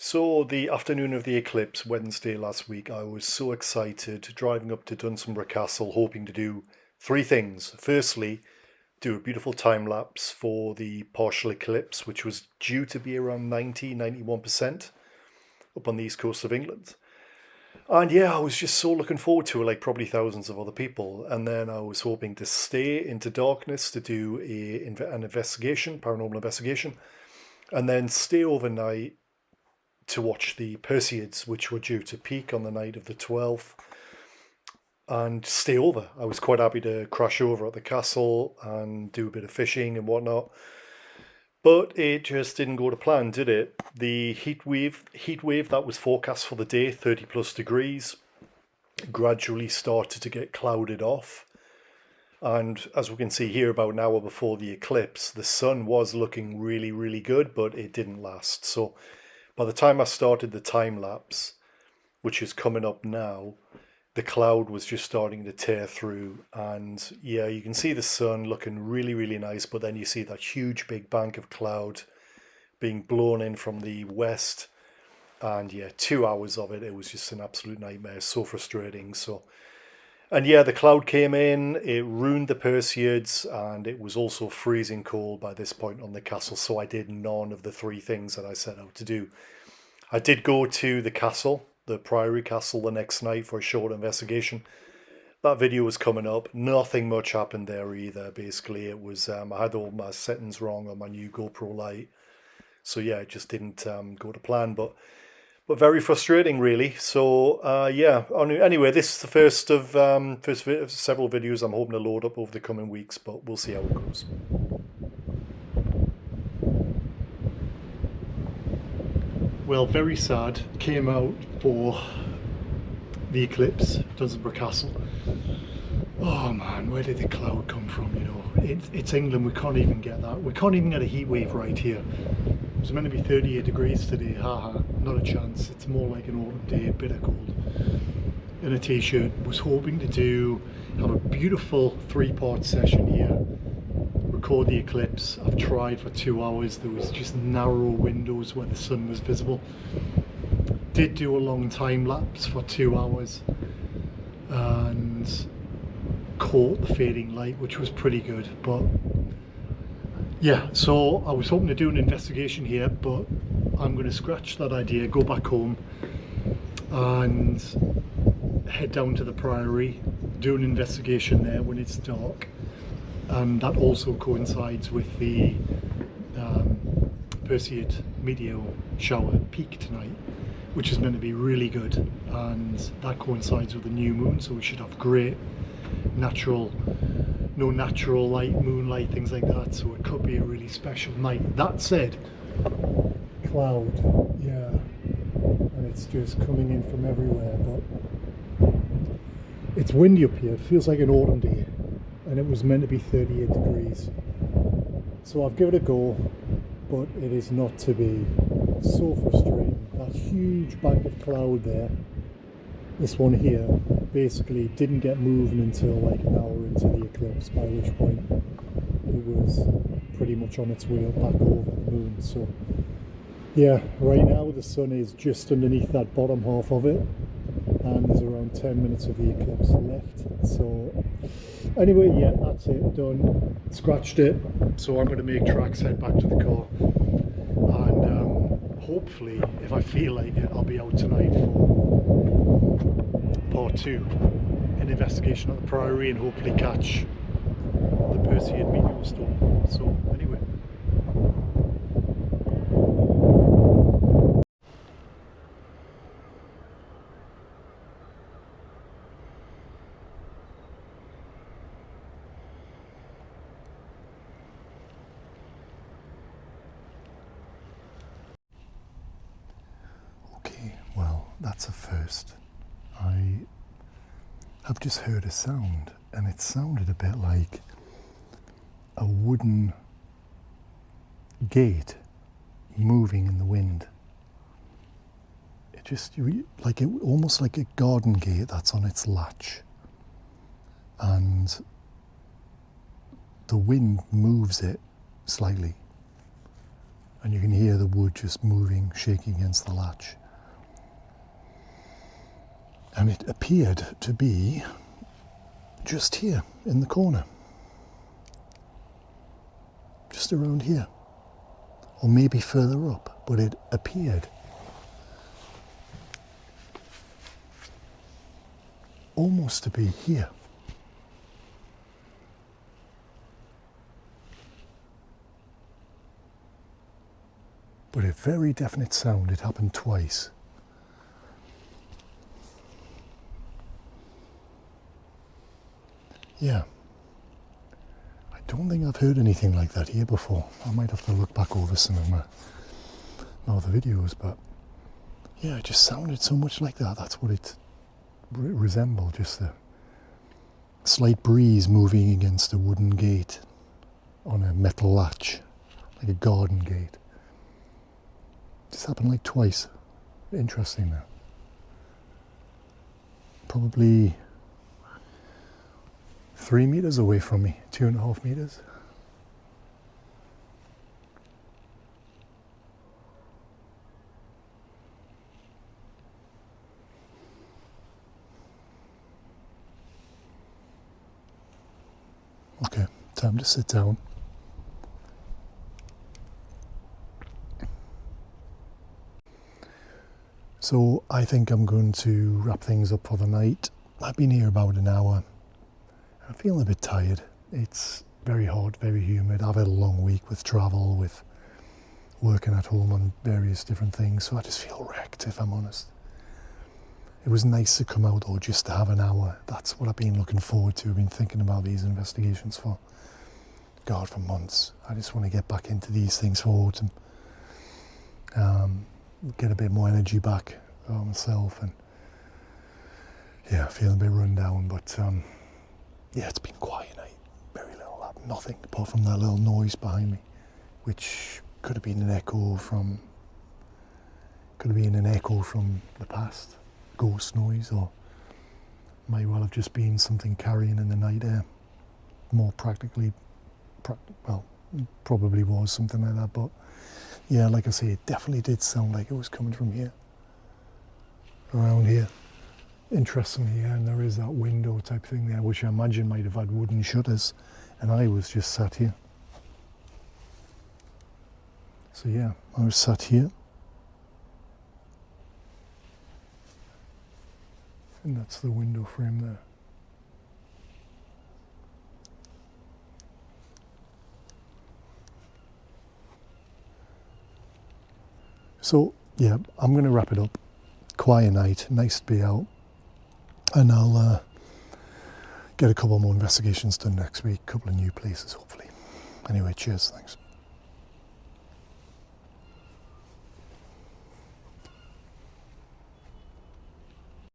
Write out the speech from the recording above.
So the afternoon of the eclipse, Wednesday last week, I was so excited driving up to Dunstanburgh Castle, hoping to do three things. Firstly, do a beautiful time lapse for the partial eclipse, which was due to be around 91% up on the east coast of England. And yeah, I was just so looking forward to it, like probably thousands of other people. And then I was hoping to stay into darkness to do an investigation, paranormal investigation, and then stay overnight to watch the Perseids, which were due to peak on the night of the 12th, and stay over. I was quite happy to crash over at the castle and do a bit of fishing and whatnot. But it just didn't go to plan, did it? The heat wave that was forecast for the day, 30 plus degrees, gradually started to get clouded off. And as we can see here, about an hour before the eclipse, the sun was looking really, really good, but it didn't last. So by the time I started the time lapse, which is coming up now, the cloud was just starting to tear through. And yeah, you can see the sun looking really, really nice, but then you see that huge big bank of cloud being blown in from the west. And yeah, 2 hours of it, it was just an absolute nightmare. So frustrating. And yeah, the cloud came in, it ruined the Perseids, and it was also freezing cold by this point on the castle, so I did none of the three things that I set out to do. I did go to the castle, the Priory Castle, the next night for a short investigation. That video was coming up. Nothing much happened there either, basically. It was, I had all my settings wrong on my new GoPro Lite. So yeah, it just didn't go to plan, but very frustrating, really. So yeah. Anyway, this is the first of several videos I'm hoping to load up over the coming weeks, but we'll see how it goes. Well, very sad. Came out for the eclipse, Dunstanburgh Castle. Oh man, where did the cloud come from? You know, it's England. We can't even get that. We can't even get a heat wave right here. It was meant to be 38 degrees today. Haha, not a chance. It's more like an autumn day, bitter cold. In a t-shirt. Was hoping to have a beautiful three-part session here. Record the eclipse. I've tried for 2 hours. There was just narrow windows where the sun was visible. Did do a long time lapse for 2 hours and caught the fading light, which was pretty good. But yeah, so I was hoping to do an investigation here, but I'm going to scratch that idea, go back home and head down to the Priory, do an investigation there when it's dark. And that also coincides with the Perseid meteor shower peak tonight, which is meant to be really good, and that coincides with the new moon, so we should have great natural light, moonlight, things like that, so it could be a really special night. That said, cloud, yeah, and it's just coming in from everywhere, but it's windy up here. It feels like an autumn day, and it was meant to be 38 degrees, so I've given it a go, but it is not to be. So frustrating. That huge bank of cloud there, this one here, basically didn't get moving until like an hour into the eclipse, by which point it was pretty much on its way back over the moon. So yeah, right now the sun is just underneath that bottom half of it, and there's around 10 minutes of the eclipse left. So anyway, yeah, that's it, done, scratched it. So I'm going to make tracks, head back to the car, and hopefully, if I feel like it, I'll be out tonight for part 2, an investigation at the Priory, and hopefully catch the Perseid meteor storm. So anyway. Okay, well, that's a first. I have just heard a sound, and it sounded a bit like a wooden gate moving in the wind. It just, like, almost like a garden gate that's on its latch, and the wind moves it slightly. and you can hear the wood just moving, shaking against the latch. And it appeared to be just here in the corner, just around here, or maybe further up, but it appeared almost to be here. But a very definite sound. It happened twice. Yeah. I don't think I've heard anything like that here before. I might have to look back over some of my other videos, but yeah, it just sounded so much like that. That's what it resembled, just a slight breeze moving against a wooden gate on a metal latch, like a garden gate. This happened like twice. Interesting now. Probably 3 meters away from me, 2.5 meters. Okay, time to sit down. So I think I'm going to wrap things up for the night. I've been here about an hour. I'm feeling a bit tired. It's very hot, very humid. I've had a long week with travel, with working at home on various different things, so I just feel wrecked, if I'm honest. It was nice to come out though, just to have an hour. That's what I've been looking forward to. I've been thinking about these investigations for months. I just want to get back into these things for autumn. Get a bit more energy back on myself, and yeah, feeling a bit run down, but yeah, it's been quiet night. Very little, nothing apart from that little noise behind me, which could have been an echo from the past, ghost noise, or might well have just been something carrying in the night air. More practically, well, probably was something like that, but yeah, like I say, it definitely did sound like it was coming from here, around here. Interestingly, yeah, and there is that window type thing there, which I imagine might have had wooden shutters, and I was just sat here. So yeah, I was sat here, and that's the window frame there. So yeah, I'm going to wrap it up. Quiet night, nice to be out, and I'll get a couple more investigations done next week, a couple of new places hopefully. Anyway, cheers, thanks.